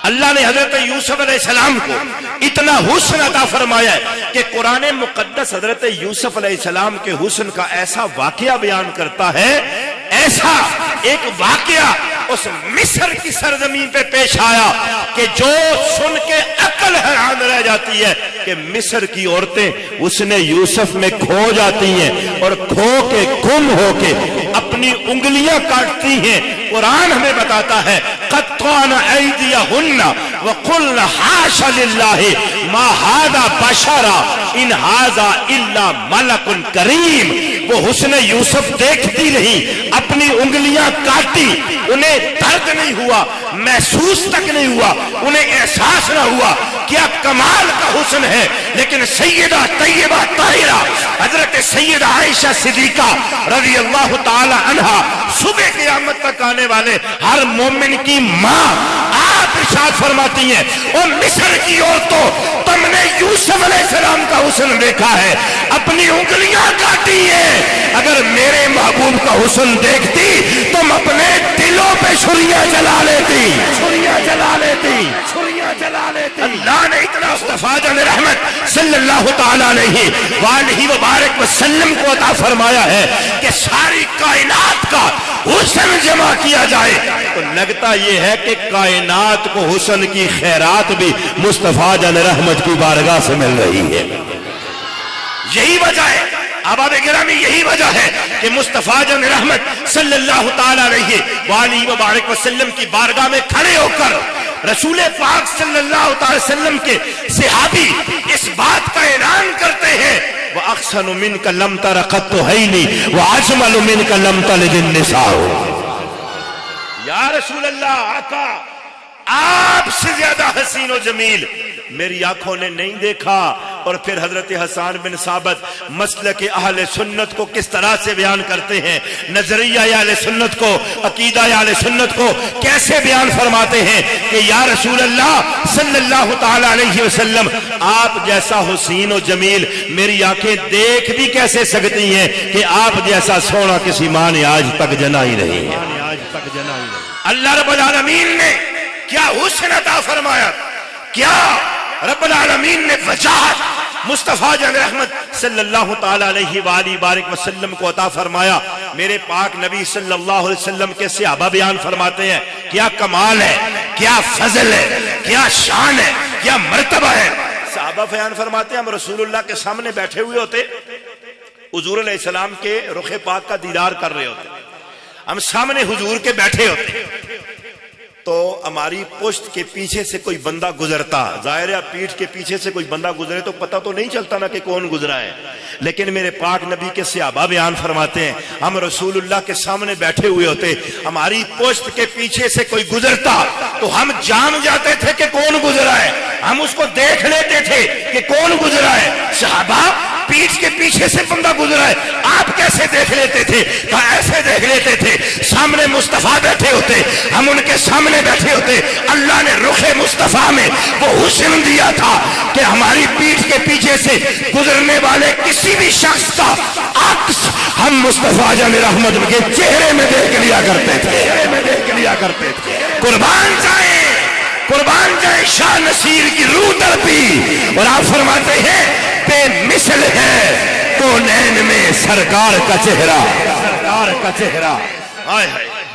اللہ نے حضرت یوسف علیہ السلام کو اتنا حسن عطا فرمایا ہے کہ قرآن مقدس حضرت یوسف علیہ السلام کے حسن کا ایسا واقعہ بیان کرتا ہے، ایسا ایک واقعہ اس مصر کی سرزمین پہ پیش آیا کہ جو سن کے عقل حیران رہ جاتی ہے کہ مصر کی عورتیں اس نے یوسف میں کھو جاتی ہیں اور کھو کے گم ہو کے اپنی انگلیاں کاٹتی ہیں۔ قرآن ہمیں بتاتا ہے قطعن ایدیہن وقلن حاش للہ ما ھذا بشرا ان ھذا الا ملک کریم۔ وہ حسن یوسف دیکھتی رہی، اپنی انگلیاں کاٹی، انہیں درد نہیں ہوا، محسوس تک نہیں ہوا، انہیں احساس نہ ہوا کیا کمال کا حسن ہے۔ لیکن سیدہ طیبہ طاہرہ حضرت سیدہ عائشہ صدیقہ رضی اللہ تعالی عنہا، صبح قیامت تک آنے والے ہر مومن کی ماں، آپ ارشاد فرماتی ہیں اور مصر کی عورتوں تم نے یوسف علیہ السلام کا حسن دیکھا ہے، اپنی انگلیاں کاٹی ہیں، اگر میرے محبوب کا حسن دیکھتی تم اپنے دلوں پہ چھریاں جلا لیتی، چھریاں جلا لیتی، چھریاں جلا لیتی۔ اللہ نے اتنا مصطفیٰ جان رحمت صلی اللہ تعالی علیہ وآلہ وبارک وسلم کو عطا فرمایا ہے کہ ساری کائنات کا حسن جمع کیا جائے تو لگتا یہ ہے کہ کائنات کو حسن کی خیرات بھی مصطفیٰ جان رحمت کی بارگاہ سے مل رہی ہے۔ یہی وجہ ہے احباب گرامی، یہی وجہ ہے کہ مصطفیٰ جان رحمت صلی اللہ تعالی علیہ وآلہ وبارک وسلم کی بارگاہ میں کھڑے ہو کر رسول پاک صلی اللہ تعالی وسلم کے صحابی اس بات کا اعلان کرتے ہیں وَأَحْسَنُ مِنْكَ لَمْ تَرَ قَطُّ عَيْنِي وَأَجْمَلُ مِنْكَ لَمْ تَلِدِ النِّسَاءُ۔ یا رسول اللہ، آقا آپ سے زیادہ حسین و جمیل میری آنکھوں نے نہیں دیکھا۔ اور پھر حضرت حسان بن ثابت مسلک اہل سنت کو کس طرح سے بیان کرتے ہیں، نظریہ اہل سنت کو، عقیدہ اہل سنت کو کیسے بیان فرماتے ہیں کہ یا رسول اللہ صلی اللہ تعالی علیہ وسلم آپ جیسا حسین و جمیل میری آنکھیں دیکھ بھی کیسے سکتی ہیں کہ آپ جیسا سونا کسی ماں نے آج تک جنا ہی نہیں ہے۔ اللہ رب العالمین نے کیا حسن عطا فرمایا، کیا رب العالمین نے وجاہت مصطفیٰ جان رحمت صلی اللہ تعالی علیہ وآلہ وبارک وسلم کو عطا فرمایا۔ میرے پاک نبی صلی اللہ علیہ وسلم کے صحابہ بیان فرماتے ہیں کیا کمال ہے، کیا فضل ہے، کیا شان ہے، کیا مرتبہ ہے۔ صحابہ بیان فرماتے ہیں ہم رسول اللہ کے سامنے بیٹھے ہوئے ہوتے، حضور علیہ السلام کے رخ پاک کا دیدار کر رہے ہوتے، ہم سامنے حضور کے بیٹھے ہوتے تو ہماری پشت کے پیچھے سے کوئی بندہ گزرتا، ظاہر ہے پیٹھ کے پیچھے سے کوئی بندہ گزرے تو پتہ تو نہیں چلتا نا کہ کون گزرا ہے، لیکن میرے پاک نبی کے صحابہ بیان فرماتے ہیں ہم رسول اللہ کے سامنے بیٹھے ہوئے ہوتے، ہماری پشت کے پیچھے سے کوئی گزرتا تو ہم جان جاتے تھے کہ کون گزرا ہے، ہم اس کو دیکھ لیتے تھے کہ کون گزرا ہے۔ صحابہ پیٹھ کے پیچھے سے بندہ گزرا ہے، آپ کیسے دیکھ لیتے تھے؟ کہا ایسے دیکھ لیتے تھے، سامنے مصطفیٰ بیٹھے ہوتے، ہم ان کے سامنے بیٹھے ہوتے، اللہ نے رخ مصطفیٰ میں وہ حسن دیا تھا کہ ہماری پیٹھ کے پیچھے سے گزرنے والے کسی بھی شخص کا عکس ہم مصطفیٰ جان رحمت کے چہرے میں دیکھ لیا کرتے تھے، چہرے میں دیکھ لیا کرتے تھے۔ قربان جائیں شاہ نصیر کی روح تڑپی اور آپ فرماتے ہیں بے مثل ہے کونین میں سرکار کا چہرہ، سرکار کا چہرہ،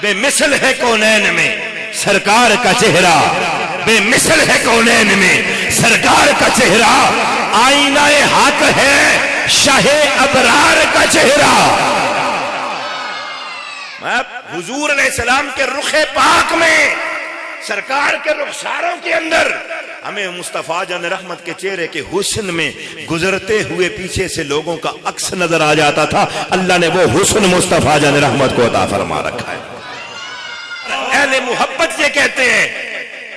بے مثل ہے کونین میں سرکار کا چہرہ، بے مثل ہے کونین میں سرکار کا چہرہ، آئینہ حق ہے شاہ ابرار کا چہرہ۔ حضور علیہ السلام کے رخ پاک میں، سرکار کے رخساروں کے اندر ہمیں مصطفیٰ جان رحمت کے چہرے کے حسن میں گزرتے ہوئے پیچھے سے لوگوں کا عکس نظر آ جاتا تھا۔ اللہ نے وہ حسن مصطفیٰ جان رحمت کو عطا فرما رکھا ہے۔ اہل محبت یہ کہتے ہیں،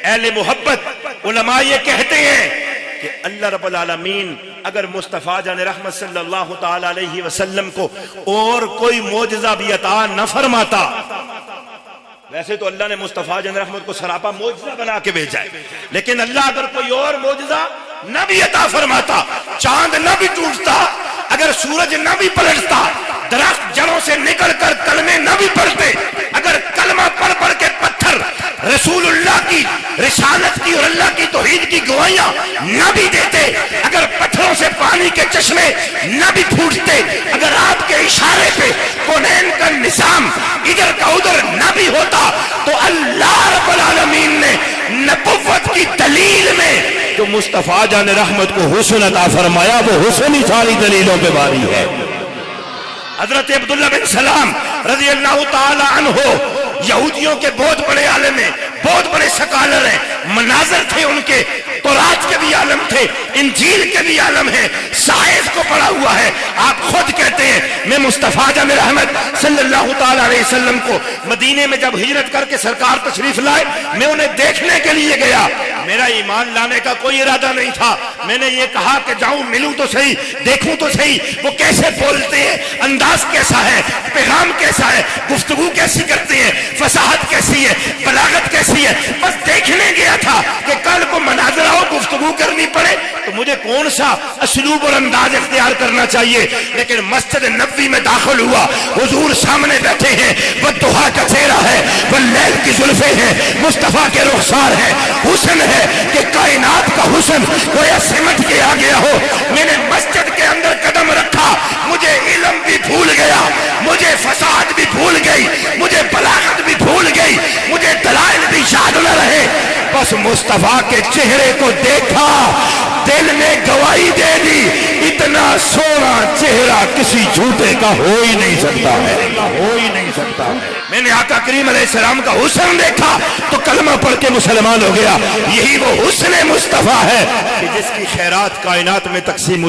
اہل محبت علماء یہ کہتے ہیں کہ اللہ رب العالمین اگر مصطفیٰ جان رحمت صلی اللہ تعالی علیہ وسلم کو اور کوئی معجزہ بھی عطا نہ فرماتا، ویسے تو اللہ نے مصطفیٰ جان رحمت کو سراپا معجزہ بنا کے بھیجا ہے، لیکن اللہ اگر کوئی اور معجزہ نہ بھی عطا فرماتا، چاند نہ بھی ٹوٹتا، اگر سورج نہ بھی پلٹتا، درخت جڑوں سے نکل کر کلمے نہ بھی پڑھتے، اگر کلمہ پڑھ پڑھ کے پتھر رسول اللہ کی رسالت کی اور اللہ کی توحید کی گواہیاں نہ بھی دیتے، اگر پتھروں سے پانی کے چشمے نہ بھی پھوٹتے، اگر آپ کے اشارے پہ کونین کا نظام ادھر کا ادھر نہ بھی ہوتا، تو اللہ رب العالمین نے نبوت کی دلیل میں جو مصطفیٰ جان رحمت کو حسن عطا فرمایا، وہ حسن ہی ساری دلیلوں پہ باری ہے۔ حضرت عبداللہ بن سلام رضی اللہ تعالی عنہ یہودیوں کے بہت بڑے عالم ہیں، بہت بڑے سکالر ہیں، مناظر تھے ان کے، تورات کے بھی عالم تھے، انجیل کے بھی عالم ہیں، سائنس کو پڑھا ہوا ہے۔ آپ خود کہتے ہیں میں مصطفیٰ جان رحمت صلی اللہ تعالی علیہ وسلم کو مدینے میں جب ہجرت کر کے سرکار تشریف لائے، میں انہیں دیکھنے کے لیے گیا، میرا ایمان لانے کا کوئی ارادہ نہیں تھا، میں نے یہ کہا کہ جاؤں ملوں تو صحیح، دیکھوں تو صحیح وہ کیسے بولتے ہیں، انداز کیسا ہے، پیغام کیسا ہے، گفتگو کیسی کرتے ہیں، فصاحت کیسی ہے، بلاغت کیسی ہے، بس دیکھنے گیا تھا کہ کل کو مناظرہ ہو گفتگو کرنی پڑے تو مجھے کون سا اسلوب اور انداز اختیار کرنا چاہیے۔ لیکن مسجد نبوی میں داخل ہوا، حضور سامنے بیٹھے ہیں، والضحیٰ کا چہرہ ہے، واللیل کی زلفیں ہیں، مصطفیٰ کے رخسار ہے، حسن ہے کہ کائنات کا حسن گویا سمٹ کے آ گیا ہو۔ میں نے مسجد کے اندر قدم رکھا، مجھے علم بھی بھول گیا، مجھے فصاحت بھی بھول گئی، مجھے بلاغت بھی بھول گئی، مجھے دلائل بھی یاد نہ رہے، بس مصطفیٰ کے چہرے کو دیکھا، دل نے گواہی دے دی، اتنا سونا چہرہ کسی جھوٹے کا ہو ہی نہیں سکتا ہے، ہو ہی نہیں سکتا ہے۔ میں نے آقا کریم علیہ السلام کا حسن دیکھا تو کلمہ پڑھ کے مسلمان ہو گیا۔ یہی وہ حسن مصطفیٰ ہے کہ جس کی خیرات کائنات میں تقسیم